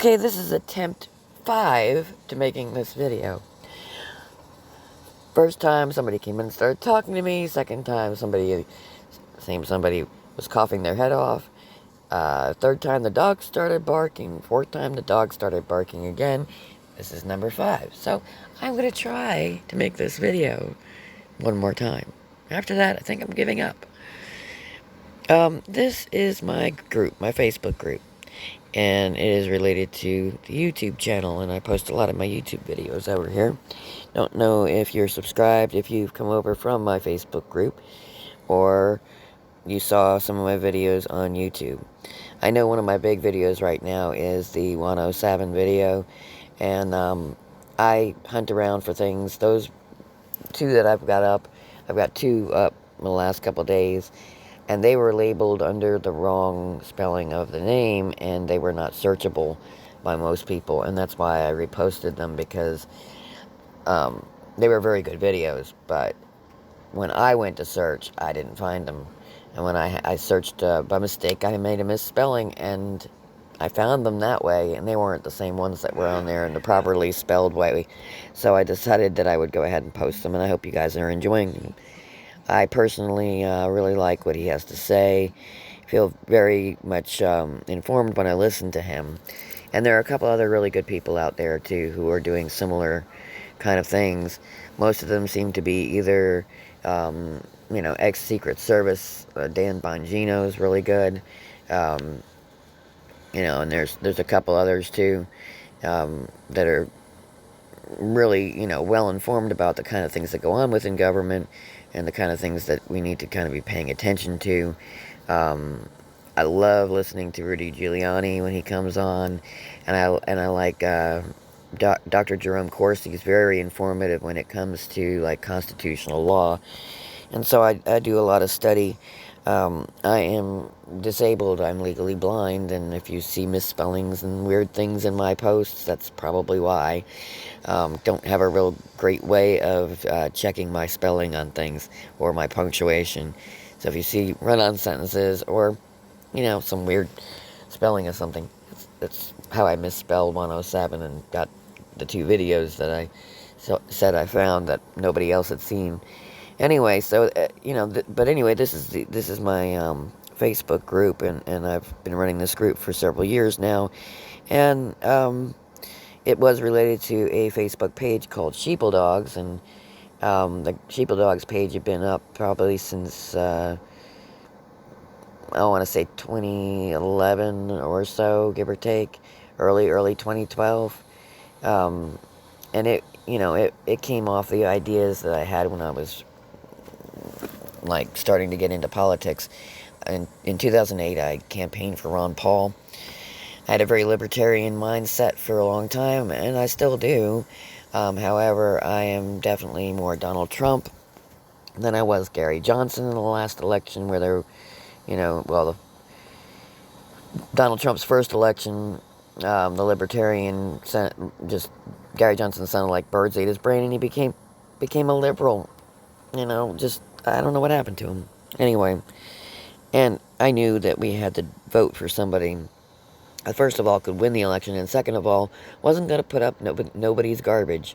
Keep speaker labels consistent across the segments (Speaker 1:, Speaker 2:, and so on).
Speaker 1: Okay, this is attempt 5 to making this video. First time somebody came in and started talking to me. Second time somebody was coughing their head off. Third time the dog started barking. Fourth time the dog started barking again. This is number 5. So I'm going to try to make this video one more time. After that, I think I'm giving up. This is my group, my Facebook group. And it is related to the YouTube channel, and I post a lot of my YouTube videos over here. Don't know if you're subscribed, if you've come over from my Facebook group, or you saw some of my videos on YouTube. I know one of my big videos right now is the O Savin video, and I hunt around for things. Those 2 that I've got I've got 2 up in the last couple days, and they were labeled under the wrong spelling of the name, and they were not searchable by most people, and that's why I reposted them, because they were very good videos, but when I went to search, I didn't find them. And when I searched by mistake, I made a misspelling, and I found them that way, and they weren't the same ones that were on there in the properly spelled way. So I decided that I would go ahead and post them, and I hope you guys are enjoying them. I personally really like what he has to say. Feel very much informed when I listen to him. And there are a couple other really good people out there, too, who are doing similar kind of things. Most of them seem to be either, ex-Secret Service. Dan Bongino is really good. And there's a couple others, too, that are really, well informed about the kind of things that go on within government and the kind of things that we need to kind of be paying attention to. I love listening to Rudy Giuliani when he comes on, and I like Dr. Jerome Corsi. He's very informative when it comes to like constitutional law, and so I do a lot of study. I am disabled. I'm legally blind, and if you see misspellings and weird things in my posts, that's probably why. Don't have a real great way of checking my spelling on things or my punctuation. So if you see run-on sentences or, some weird spelling of something, that's how I misspelled 107 and got the 2 videos that I said I found that nobody else had seen. Anyway, so, but anyway, this is my Facebook group, and I've been running this group for several years now, and it was related to a Facebook page called Sheeple Dogs, and the Sheeple Dogs page had been up probably since, I want to say 2011 or so, give or take, early 2012, and it came off the ideas that I had when I was like starting to get into politics. In 2008, I campaigned for Ron Paul. I had a very libertarian mindset for a long time, and I still do. However, I am definitely more Donald Trump than I was Gary Johnson in the last election, where Donald Trump's first election, the libertarian, Gary Johnson sounded like birds ate his brain, and he became a liberal. I don't know what happened to him. Anyway, and I knew that we had to vote for somebody that, first of all, could win the election, and second of all, wasn't going to put up nobody's garbage.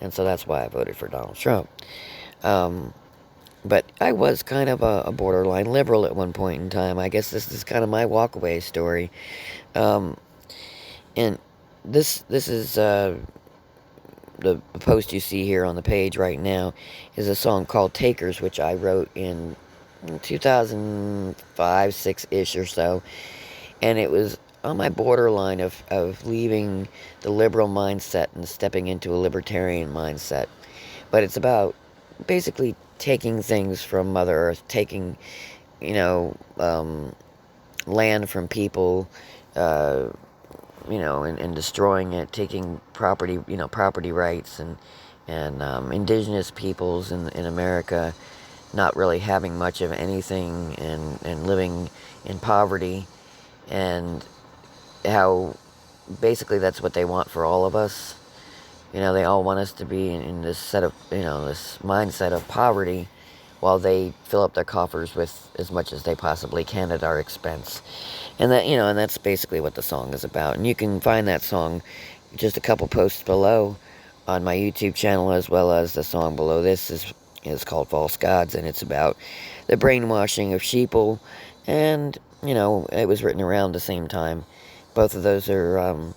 Speaker 1: And so that's why I voted for Donald Trump. But I was kind of a borderline liberal at one point in time. I guess this is kind of my walkaway story. And this is... the post you see here on the page right now is a song called Takers, which I wrote in 2005, 6-ish or so. And it was on my borderline of leaving the liberal mindset and stepping into a libertarian mindset. But it's about basically taking things from Mother Earth, taking, land from people, and destroying it, taking property, property rights, and indigenous peoples in America not really having much of anything, and living in poverty, and how basically that's what they want for all of us. They all want us to be in this this mindset of poverty, while they fill up their coffers with as much as they possibly can at our expense. And that, and that's basically what the song is about. And you can find that song just a couple posts below on my YouTube channel, as well as the song below this is called False Gods, and it's about the brainwashing of sheeple. And, it was written around the same time. Both of those are, I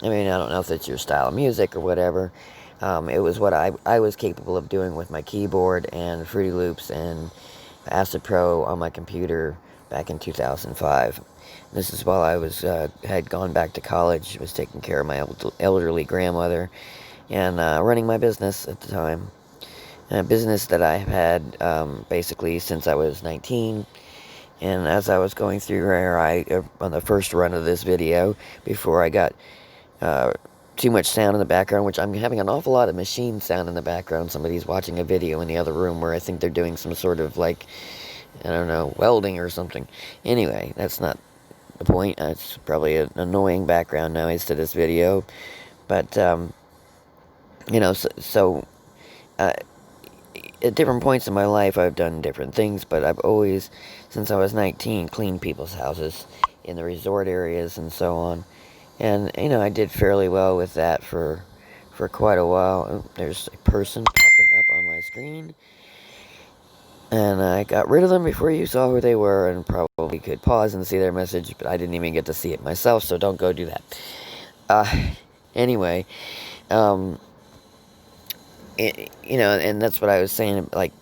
Speaker 1: don't know if it's your style of music or whatever. It was what I was capable of doing with my keyboard and Fruity Loops and Acid Pro on my computer back in 2005. This is while I had gone back to college, was taking care of my elderly grandmother, and running my business at the time. A business that I've had basically since I was 19. And as I was going through here, on the first run of this video, before I got too much sound in the background, which I'm having an awful lot of machine sound in the background. Somebody's watching a video in the other room where I think they're doing some sort of, like, I don't know, welding or something. Anyway, that's not the point. It's probably an annoying background noise to this video. But, at different points in my life, I've done different things, but I've always, since I was 19, cleaned people's houses in the resort areas and so on. And, I did fairly well with that for quite a while. Oh, there's a person popping up on my screen. And I got rid of them before you saw who they were, and probably could pause and see their message, but I didn't even get to see it myself, so don't go do that. Anyway, and that's what I was saying, like,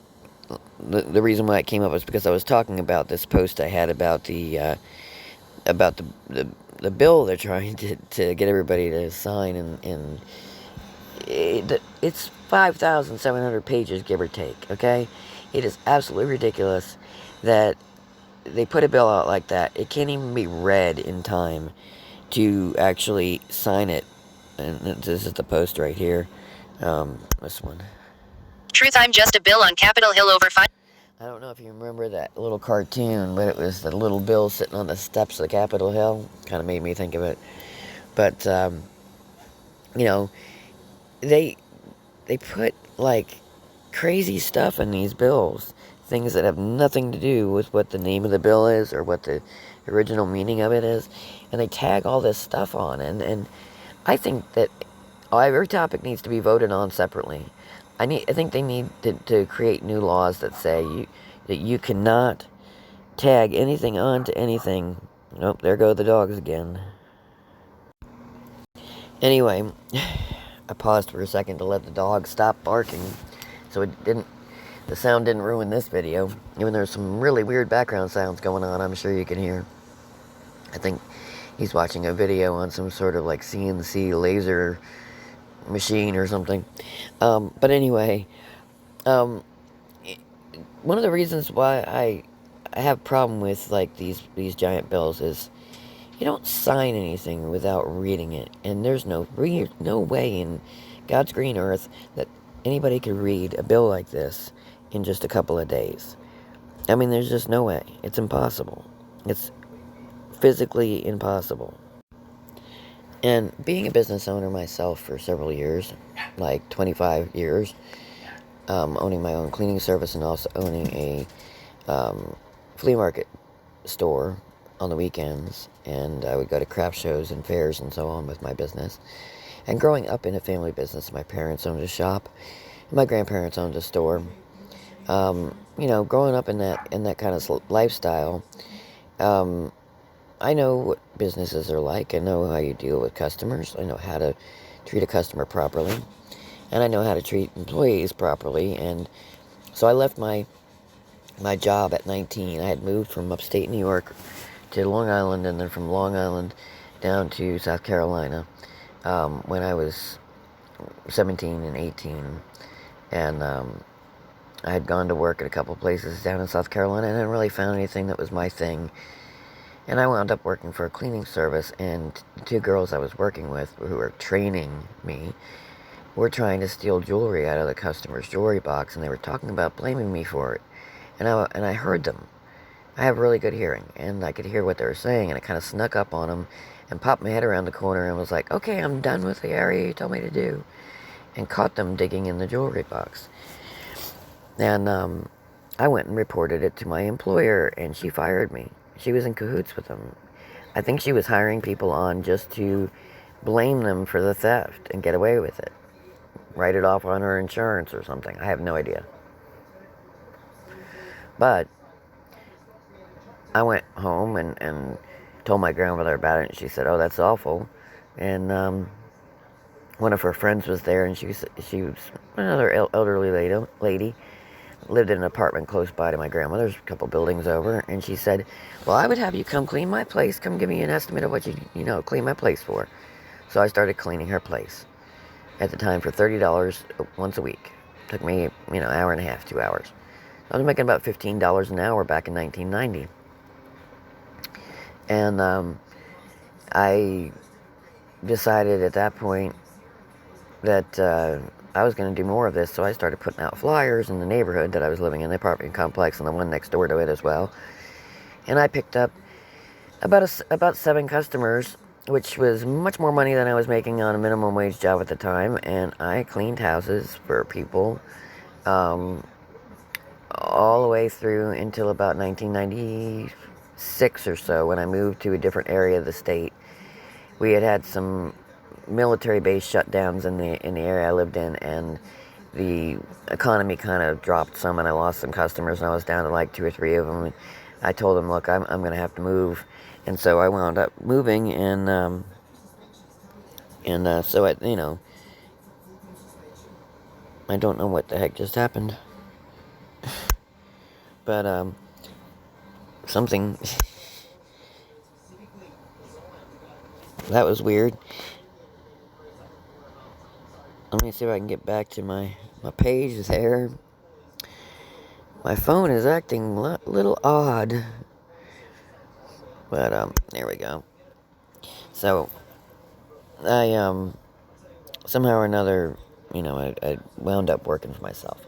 Speaker 1: the reason why it came up was because I was talking about this post I had about the bill they're trying to get everybody to sign, and it's 5,700 pages, give or take, okay? It is absolutely ridiculous that they put a bill out like that. It can't even be read in time to actually sign it. And this is the post right here. This one.
Speaker 2: Truth, I'm just a bill on Capitol Hill over 5.
Speaker 1: I don't know if you remember that little cartoon, but it was the little bill sitting on the steps of the Capitol Hill. Kind of made me think of it. But, they put, like, crazy stuff in these bills. Things that have nothing to do with what the name of the bill is or what the original meaning of it is. And they tag all this stuff on. And I think that every topic needs to be voted on separately. I think they need to create new laws that say that you cannot tag anything onto anything. Nope, there go the dogs again. Anyway, I paused for a second to let the dog stop barking, so the sound didn't ruin this video. Even there's some really weird background sounds going on, I'm sure you can hear. I think he's watching a video on some sort of, like, CNC laser machine or something. But anyway, one of the reasons why I have a problem with, like, these giant bills is you don't sign anything without reading it, and there's no way in God's green earth that anybody could read a bill like this in just a couple of days. I mean, there's just no way. It's impossible. It's physically impossible. And being a business owner myself for several years, like 25 years, owning my own cleaning service and also owning a flea market store on the weekends, and I would go to craft shows and fairs and so on with my business. And growing up in a family business, my parents owned a shop, and my grandparents owned a store. Growing up in that kind of lifestyle, I know what businesses are like. I know how you deal with customers. I know how to treat a customer properly, and I know how to treat employees properly. And so I left my job at 19. I had moved from upstate New York to Long Island, and then from Long Island down to South Carolina when I was 17 and 18. And I had gone to work at a couple places down in South Carolina, and I hadn't really found anything that was my thing. And I wound up working for a cleaning service, and the two girls I was working with, who were training me, were trying to steal jewelry out of the customer's jewelry box, and they were talking about blaming me for it. And I heard them. I have really good hearing, and I could hear what they were saying, and I kind of snuck up on them and popped my head around the corner and was like, okay, I'm done with the area you told me to do, and caught them digging in the jewelry box. And I went and reported it to my employer, and she fired me. She was in cahoots with them. I think she was hiring people on just to blame them for the theft and get away with it. Write it off on her insurance or something. I have no idea. But I went home and told my grandmother about it, and she said, "Oh, that's awful." And one of her friends was there, and she was another elderly lady, lived in an apartment close by to my grandmother's, a couple buildings over, and she said, "Well, I would have you come clean my place. Come give me an estimate of what you clean my place for." So I started cleaning her place at the time for $30 once a week. Took me, hour and a half, 2 hours. I was making about $15 an hour back in 1990. And I decided at that point that I was going to do more of this, so I started putting out flyers in the neighborhood that I was living in, the apartment complex, and the one next door to it as well. And I picked up about 7 customers, which was much more money than I was making on a minimum wage job at the time. And I cleaned houses for people all the way through until about 1996 or so, when I moved to a different area of the state. We had some military base shutdowns in the area I lived in, and the economy kind of dropped some, and I lost some customers, and I was down to like 2 or 3 of them. And I told them, "Look, I'm going to have to move," and so I wound up moving, and so I don't know what the heck just happened, but something that was weird. Let me see if I can get back to my page there. My phone is acting a little odd. But, there we go. So, I, somehow or another, I wound up working for myself.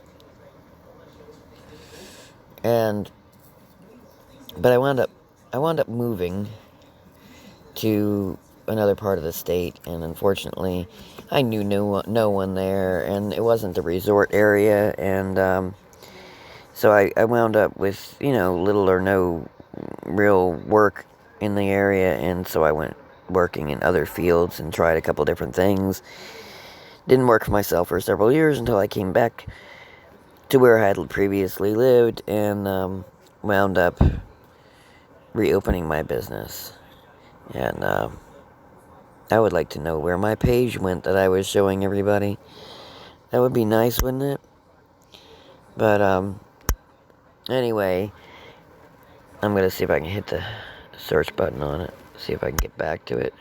Speaker 1: But I wound up moving to another part of the state, and unfortunately, I knew no one there, and it wasn't the resort area, and, so I wound up with, little or no real work in the area, and so I went working in other fields and tried a couple different things. Didn't work for myself for several years until I came back to where I had previously lived, and wound up reopening my business. And I would like to know where my page went that I was showing everybody. That would be nice, wouldn't it? But anyway, I'm going to see if I can hit the search button on it. See if I can get back to it.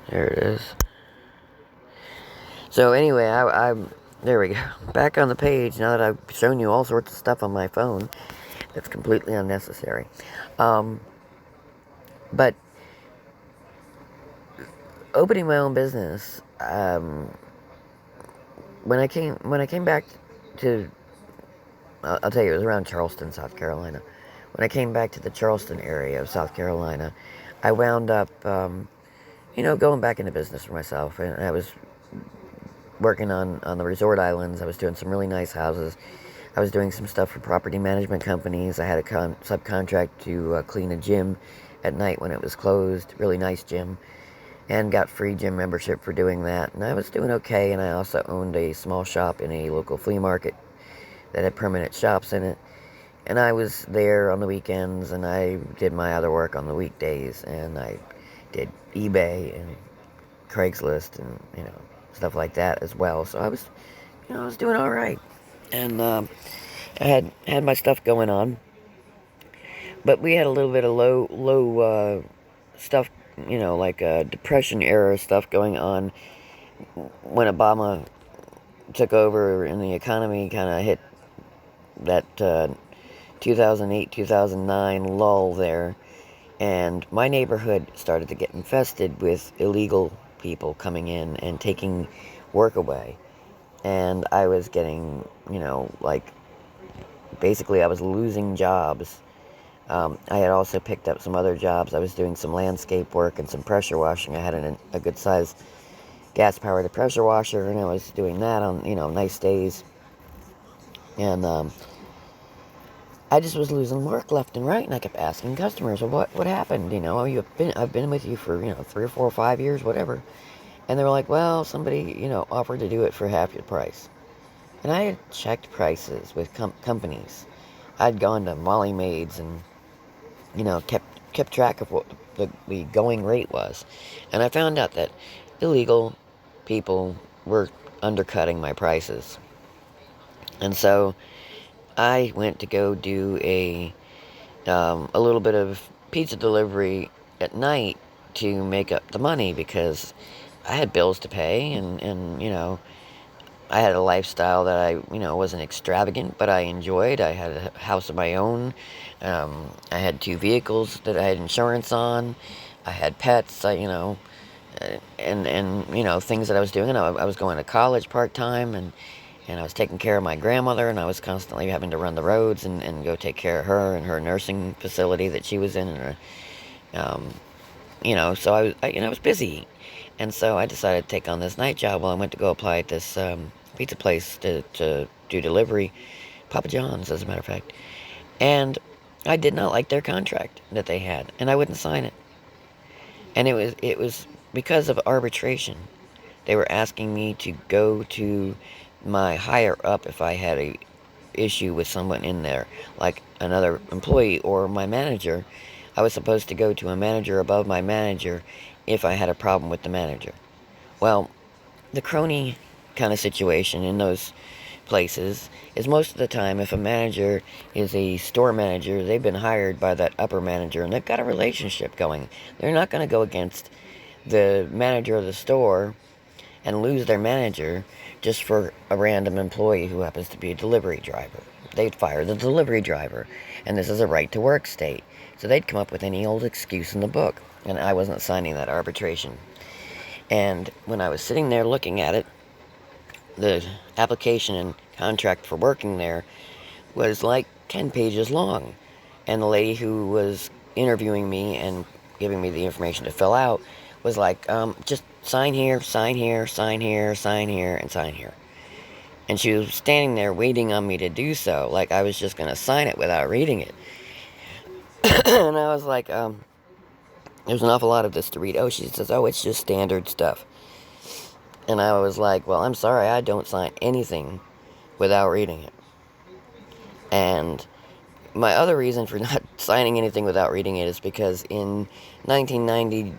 Speaker 1: There it is. So anyway, I'm there we go. Back on the page now that I've shown you all sorts of stuff on my phone that's completely unnecessary. But opening my own business, when I came back to, I'll tell you, it was around Charleston, South Carolina. When I came back to the Charleston area of South Carolina, I wound up, going back into business for myself, and I was working on the resort islands. I was doing some really nice houses. I was doing some stuff for property management companies. I had a subcontract to clean a gym at night when it was closed. Really nice gym. And got free gym membership for doing that. And I was doing okay. And I also owned a small shop in a local flea market that had permanent shops in it. And I was there on the weekends, and I did my other work on the weekdays. And I did eBay and Craigslist and, stuff like that as well. So I was doing all right. And I had my stuff going on. But we had a little bit of low stuff, like Depression era stuff going on when Obama took over and the economy kind of hit that 2008, 2009 lull there. And my neighborhood started to get infested with illegal people coming in and taking work away. And I was getting, basically I was losing jobs. I had also picked up some other jobs. I was doing some landscape work and some pressure washing. I had a good size gas-powered pressure washer, and I was doing that on, nice days. And I just was losing work left and right, and I kept asking customers, well, what happened? I've been with you for 3 or 4 or 5 years, whatever. And they were like, well, somebody offered to do it for half your price. And I had checked prices with companies. I'd gone to Molly Maids and kept track of what the going rate was, and I found out that illegal people were undercutting my prices. And so I went to go do a little bit of pizza delivery at night to make up the money because I had bills to pay, and I had a lifestyle that wasn't extravagant, but I enjoyed. I had a house of my own. I had 2 vehicles that I had insurance on. I had pets. And things that I was doing. And I was going to college part time, and I was taking care of my grandmother, and I was constantly having to run the roads and go take care of her and her nursing facility that she was in, and um, so I was busy. And so I decided to take on this night job while I went to go apply at this pizza place to do delivery, Papa John's, as a matter of fact. And I did not like their contract that they had, and I wouldn't sign it. And it was because of arbitration. They were asking me to go to my higher up if I had a issue with someone in there, like another employee or my manager. I was supposed to go to a manager above my manager if I had a problem with the manager. Well, the crony kind of situation in those places is most of the time if a manager is a store manager, they've been hired by that upper manager and they've got a relationship going. They're not going to go against the manager of the store and lose their manager just for a random employee who happens to be a delivery driver. They'd fire the delivery driver, and this is a right to work state. So they'd come up with any old excuse in the book, and I wasn't signing that arbitration. And when I was sitting there looking at it, the application and contract for working there was like 10 pages long. And the lady who was interviewing me and giving me the information to fill out was like, just sign here, sign here, sign here, sign here, and sign here. And she was standing there waiting on me to do so, like I was just going to sign it without reading it. And I was like, there's an awful lot of this to read. Oh, she says, oh, it's just standard stuff. And I was like, well, I'm sorry, I don't sign anything without reading it. And my other reason for not signing anything without reading it is because in 1990,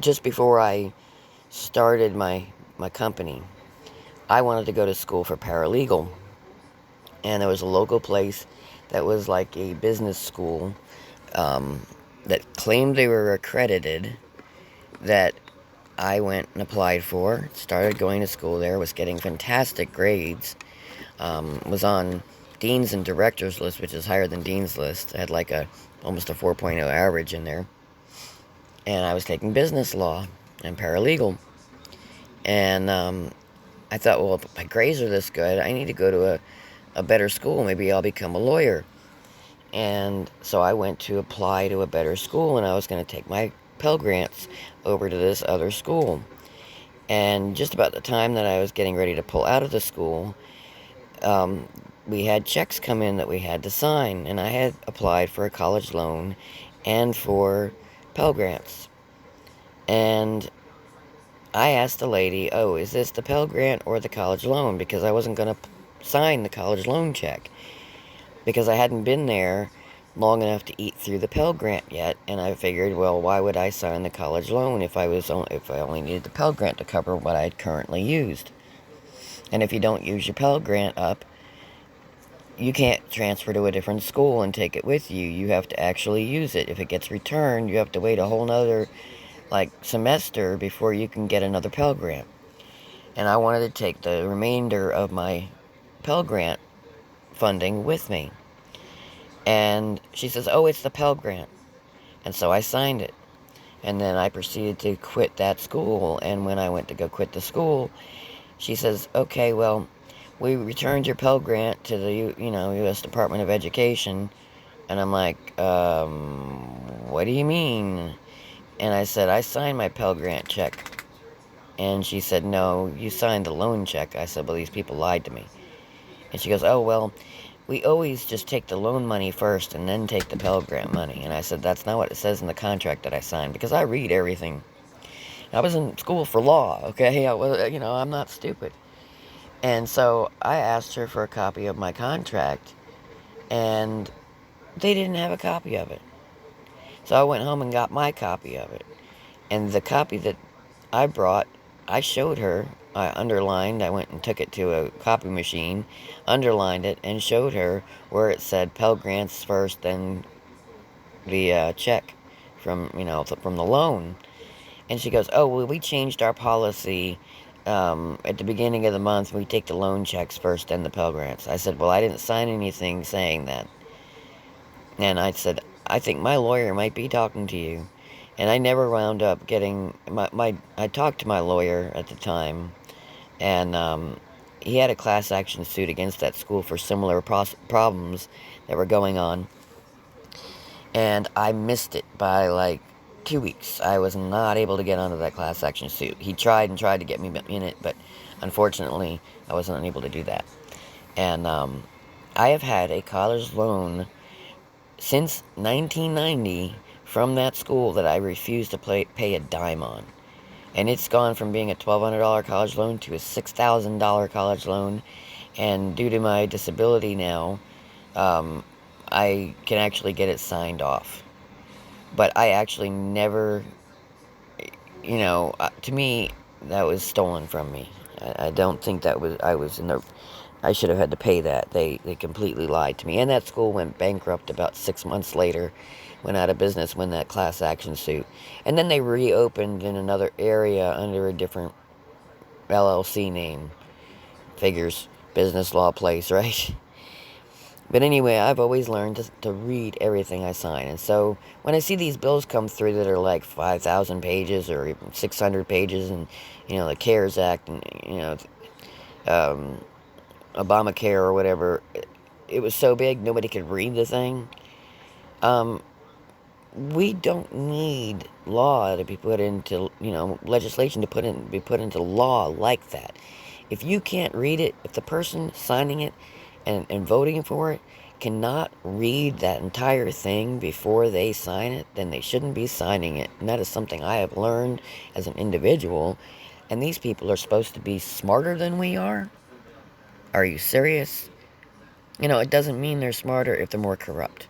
Speaker 1: just before I started my company, I wanted to go to school for paralegal. And there was a local place that was like a business school that claimed they were accredited, that I went and applied for, started going to school there, was getting fantastic grades, was on Dean's and Director's list, which is higher than Dean's list. I had like almost a 4.0 average in there. And I was taking business law and paralegal. And I thought, well, if my grades are this good, I need to go to a better school. Maybe I'll become a lawyer. And so I went to apply to a better school, and I was going to take my Pell Grants over to this other school. And just about the time that I was getting ready to pull out of the school, we had checks come in that we had to sign, and I had applied for a college loan and for Pell Grants. And I asked the lady, oh, is this the Pell Grant or the college loan? Because I wasn't going to sign the college loan check, because I hadn't been there long enough to eat through the Pell Grant yet, and I figured, well, why would I sign the college loan if I only needed the Pell Grant to cover what I had currently used? And if you don't use your Pell Grant up, you can't transfer to a different school and take it with you. You have to actually use it. If it gets returned, you have to wait a whole nother semester before you can get another Pell Grant. And I wanted to take the remainder of my Pell Grant funding with me. And she says, oh, it's the Pell Grant. And so I signed it. And then I proceeded to quit that school. And when I went to go quit the school, she says, okay, well, we returned your Pell Grant to the U.S. Department of Education. And I'm like, what do you mean? And I said, I signed my Pell Grant check. And she said, no, you signed the loan check. I said, well, these people lied to me. And she goes, oh, well, we always just take the loan money first and then take the Pell Grant money. And I said, that's not what it says in the contract that I signed, because I read everything. I was in school for law, okay? I'm not stupid. And so I asked her for a copy of my contract, and they didn't have a copy of it. So I went home and got my copy of it. And the copy that I brought, I showed her. I underlined. I went and took it to a copy machine, underlined it, and showed her where it said Pell Grants first, then the check from the loan. And she goes, "Oh, well, we changed our policy. At the beginning of the month, we take the loan checks first, then the Pell Grants." I said, "Well, I didn't sign anything saying that." And I said, "I think my lawyer might be talking to you." And I never wound up getting I talked to my lawyer at the time, and he had a class action suit against that school for similar problems that were going on. And I missed it by like 2 weeks. I was not able to get onto that class action suit. He tried and tried to get me in it, but unfortunately, I wasn't unable to do that. And I have had a college loan since 1990 from that school that I refuse to pay a dime on. And it's gone from being a $1,200 college loan to a $6,000 college loan. And due to my disability now, um, I can actually get it signed off. But I actually never, to me, that was stolen from me. I don't think I was in the, I should have had to pay that. They completely lied to me. And that school went bankrupt about 6 months later, went out of business when that class action suit. And then they reopened in another area under a different LLC name. Figures, business law place, right? But anyway, I've always learned to read everything I sign. And so when I see these bills come through that are like 5,000 pages or even 600 pages, and, the CARES Act and, um, Obamacare or whatever, it was so big nobody could read the thing. Um, we don't need law to be put into, legislation to be put into law like that. If you can't read it, if the person signing it and voting for it cannot read that entire thing before they sign it, then they shouldn't be signing it. And that is something I have learned as an individual. And these people are supposed to be smarter than we are? Are you serious? It doesn't mean they're smarter if they're more corrupt.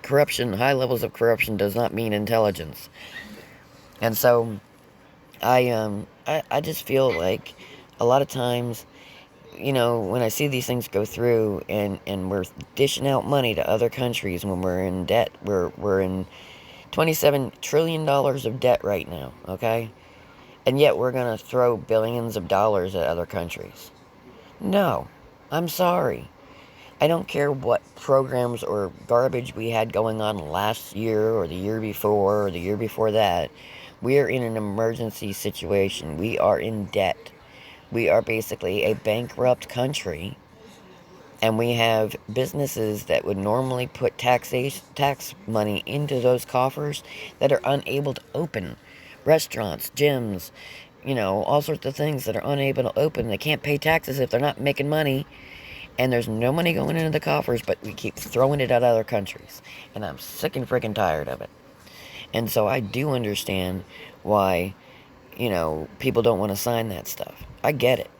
Speaker 1: Corruption, high levels of corruption, does not mean intelligence. And so I just feel like a lot of times, when I see these things go through, and we're dishing out money to other countries when we're in debt, we're in $27 trillion of debt right now, okay? And yet we're going to throw billions of dollars at other countries. No, I'm sorry. I don't care what programs or garbage we had going on last year or the year before or the year before that. We are in an emergency situation. We are in debt. We are basically a bankrupt country, and we have businesses that would normally put tax money into those coffers that are unable to open. Restaurants, gyms, all sorts of things that are unable to open. They can't pay taxes if they're not making money, and there's no money going into the coffers, but we keep throwing it at other countries. And I'm sick and freaking tired of it. And so I do understand why, people don't want to sign that stuff. I get it.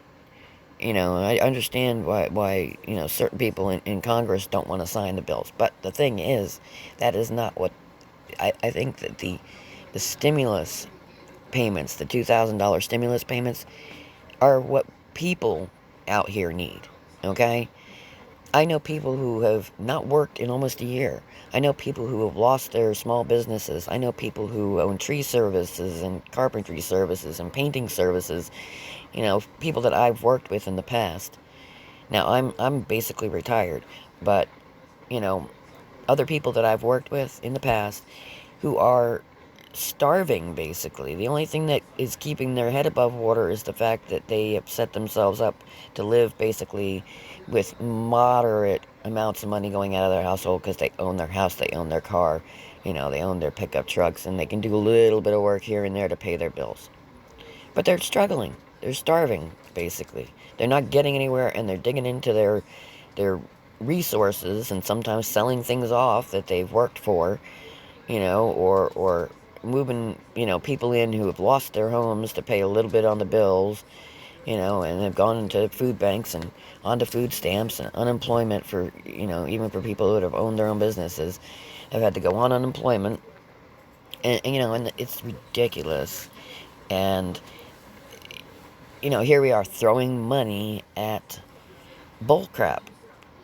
Speaker 1: I understand why certain people in Congress don't want to sign the bills. But the thing is, that is not what, I think that the stimulus payments, the $2,000 stimulus payments, are what people out here need, okay? I know people who have not worked in almost a year. I know people who have lost their small businesses. I know people who own tree services and carpentry services and painting services. People that I've worked with in the past. Now I'm basically retired, but you know, other people that I've worked with in the past who are starving, basically. The only thing that is keeping their head above water is the fact that they have set themselves up to live basically with moderate amounts of money going out of their household, because they own their house, they own their car, they own their pickup trucks, and they can do a little bit of work here and there to pay their bills. But they're struggling. They're starving, basically. They're not getting anywhere, and they're digging into their resources and sometimes selling things off that they've worked for, or moving, people in who have lost their homes to pay a little bit on the bills, and have gone into food banks and onto food stamps and unemployment for, even for people that have owned their own businesses, have had to go on unemployment. And it's ridiculous. And, here we are throwing money at bullcrap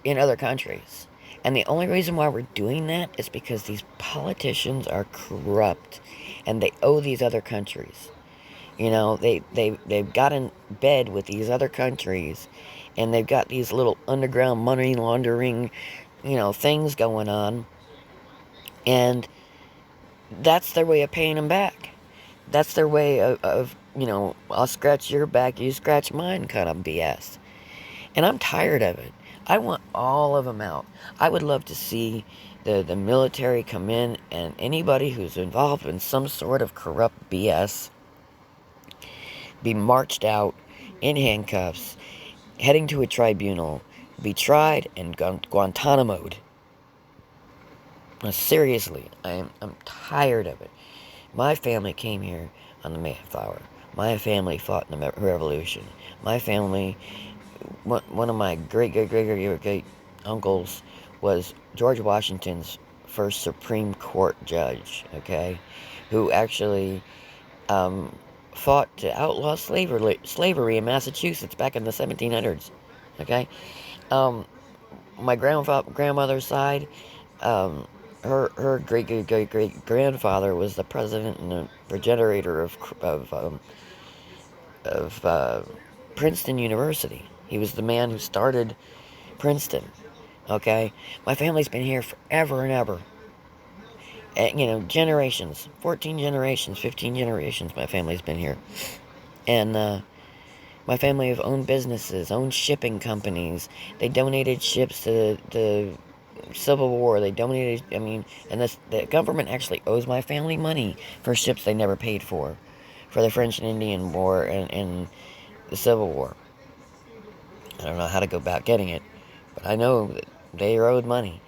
Speaker 1: in other countries. And the only reason why we're doing that is because these politicians are corrupt and they owe these other countries. They've got in bed with these other countries and they've got these little underground money laundering, things going on. And that's their way of paying them back. That's their way of I'll scratch your back, you scratch mine kind of BS. And I'm tired of it. I want all of them out. I would love to see the military come in and anybody who's involved in some sort of corrupt BS be marched out in handcuffs, heading to a tribunal, be tried and Guantanamo'd. Now, seriously, I'm tired of it. My family came here on the Mayflower. My family fought in the Revolution. My family, one of my great uncles was George Washington's first Supreme Court judge, okay, who actually fought to outlaw slavery in Massachusetts back in the 1700s, okay. My grandmother's side, um, her great grandfather was the president and the progenitor of Princeton University. He was the man who started Princeton. Okay, my family's been here forever and ever. Generations, 14 generations, 15 generations. My family's been here, and my family have owned businesses, owned shipping companies. They donated ships to the Civil War. They donated. And the government actually owes my family money for ships they never paid for the French and Indian War and the Civil War. I don't know how to go about getting it, but I know that they are owed money.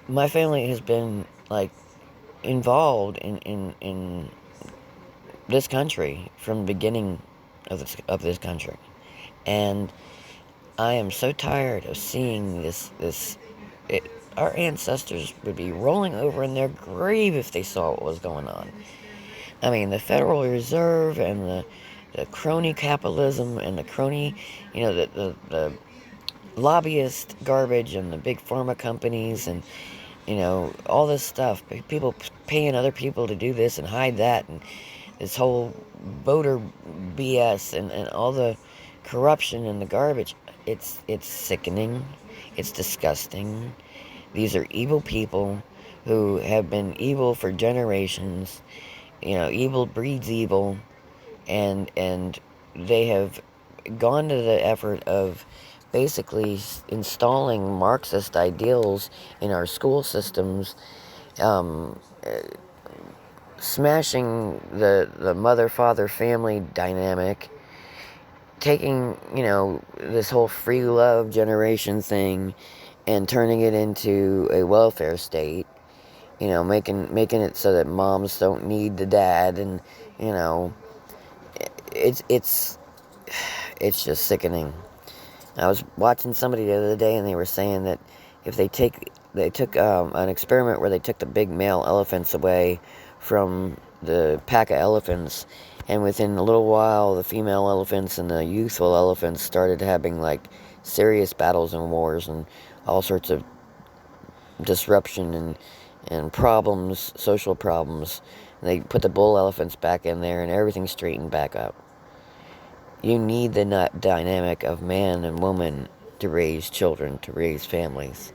Speaker 1: My family has been like involved in this country from the beginning of this country, and I am so tired of seeing this. Our ancestors would be rolling over in their grave if they saw what was going on. The Federal Reserve and the crony capitalism and the crony, the lobbyist garbage and the big pharma companies and, all this stuff. People paying other people to do this and hide that, and this whole voter BS and all the corruption and the garbage. It's sickening. It's disgusting. These are evil people who have been evil for generations. Evil breeds evil, and they have gone to the effort of basically installing Marxist ideals in our school systems, um, smashing the mother-father-family dynamic, taking, this whole free love generation thing and turning it into a welfare state, making it so that moms don't need the dad, and, it's it's just sickening. I was watching somebody the other day and they were saying that if they took an experiment where they took the big male elephants away from the pack of elephants, and within a little while the female elephants and the youthful elephants started having like serious battles and wars and all sorts of disruption and problems, social problems. And they put the bull elephants back in there and everything straightened back up. You need the dynamic of man and woman to raise children, to raise families.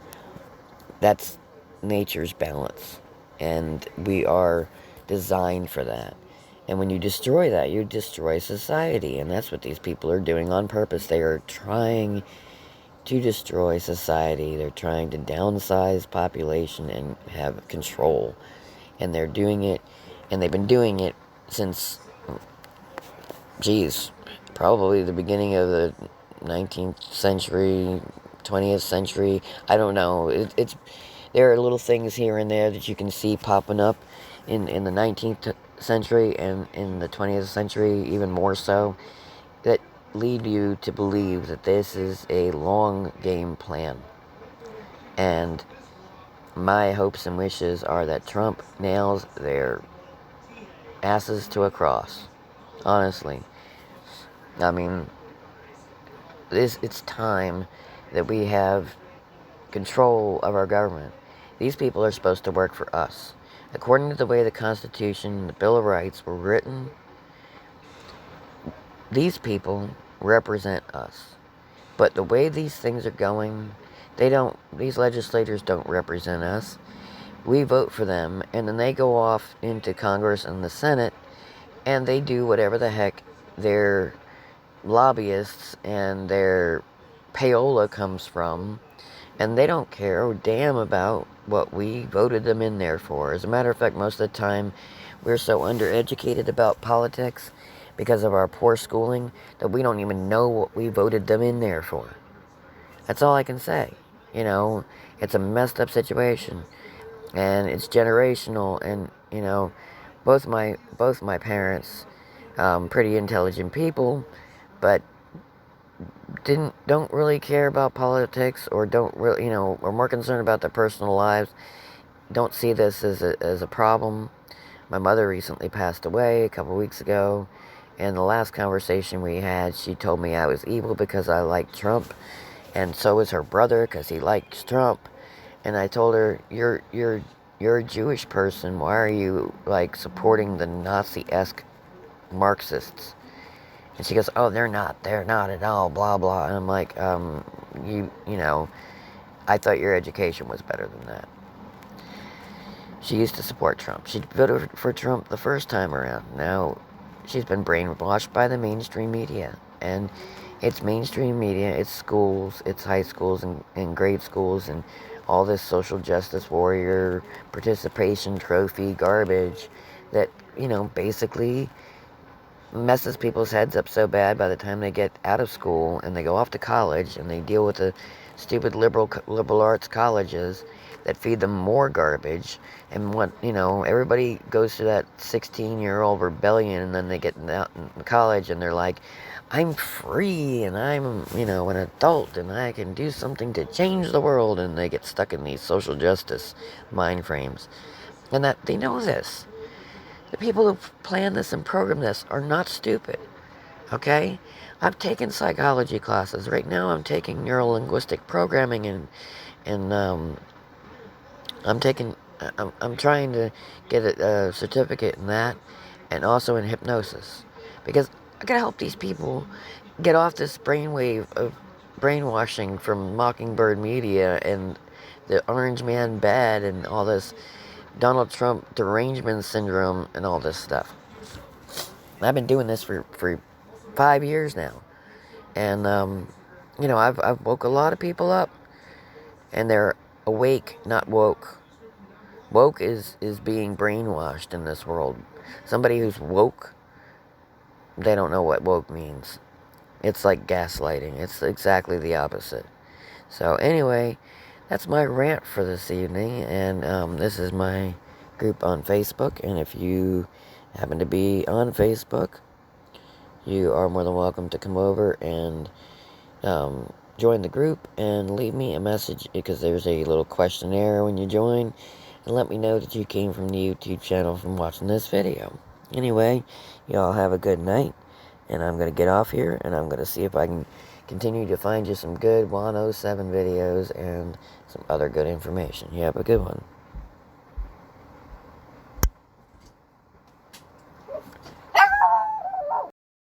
Speaker 1: That's nature's balance. And we are designed for that. And when you destroy that, you destroy society. And that's what these people are doing on purpose. They are trying to destroy society. They're trying to downsize population and have control. And they're doing it, and they've been doing it since, probably the beginning of the 19th century, 20th century. I don't know. There are little things here and there that you can see popping up in the 19th century and in the 20th century, even more so, that lead you to believe that this is a long game plan. And my hopes and wishes are that Trump nails their asses to a cross. Honestly. I mean, it's time that we have control of our government. These people are supposed to work for us. According to the way the Constitution and the Bill of Rights were written, these people represent us. But the way these things are going, these legislators don't represent us. We vote for them, and then they go off into Congress and the Senate, and they do whatever the heck their lobbyists and their payola comes from, and they don't care a damn about what we voted them in there for. As a matter of fact, most of the time, we're so undereducated about politics because of our poor schooling that we don't even know what we voted them in there for. That's all I can say. You know, it's a messed up situation, and it's generational. And you know, both my parents, pretty intelligent people, but don't really care about politics, or don't really, are more concerned about their personal lives. Don't see this as a problem. My mother recently passed away a couple weeks ago, and the last conversation we had, she told me I was evil because I liked Trump, and so is her brother because he likes Trump. And I told her, you're a Jewish person. Why are you like supporting the Nazi-esque Marxists? And she goes, oh, they're not at all, blah, blah. And I'm like, I thought your education was better than that. She used to support Trump. She voted for Trump the first time around. Now, she's been brainwashed by the mainstream media. And it's mainstream media, it's schools, it's high schools and grade schools, and all this social justice warrior participation trophy garbage that, basically messes people's heads up so bad by the time they get out of school and they go off to college and they deal with the stupid liberal arts colleges that feed them more garbage. And everybody goes through that 16-year-old rebellion, and then they get out in college and they're like, I'm free and I'm, an adult and I can do something to change the world, and they get stuck in these social justice mind frames. And that they know this. The people who plan this and program this are not stupid, okay? I've taken psychology classes. Right now I'm taking neuro-linguistic programming, and I'm trying to get a certificate in that, and also in hypnosis. Because I gotta help these people get off this brainwave of brainwashing from Mockingbird Media and the Orange Man Bad and all this Donald Trump derangement syndrome and all this stuff. I've been doing this for 5 years now. And, I've woke a lot of people up. And they're awake, not woke. Woke is being brainwashed in this world. Somebody who's woke, they don't know what woke means. It's like gaslighting. It's exactly the opposite. So anyway, that's my rant for this evening, and this is my group on Facebook. And if you happen to be on Facebook, you are more than welcome to come over and join the group and leave me a message, because there's a little questionnaire when you join, and let me know that you came from the YouTube channel from watching this video. Anyway, y'all have a good night, and I'm going to get off here, and I'm going to see if I can continue to find you some good Juan O Savin videos and some other good information. You have a good one.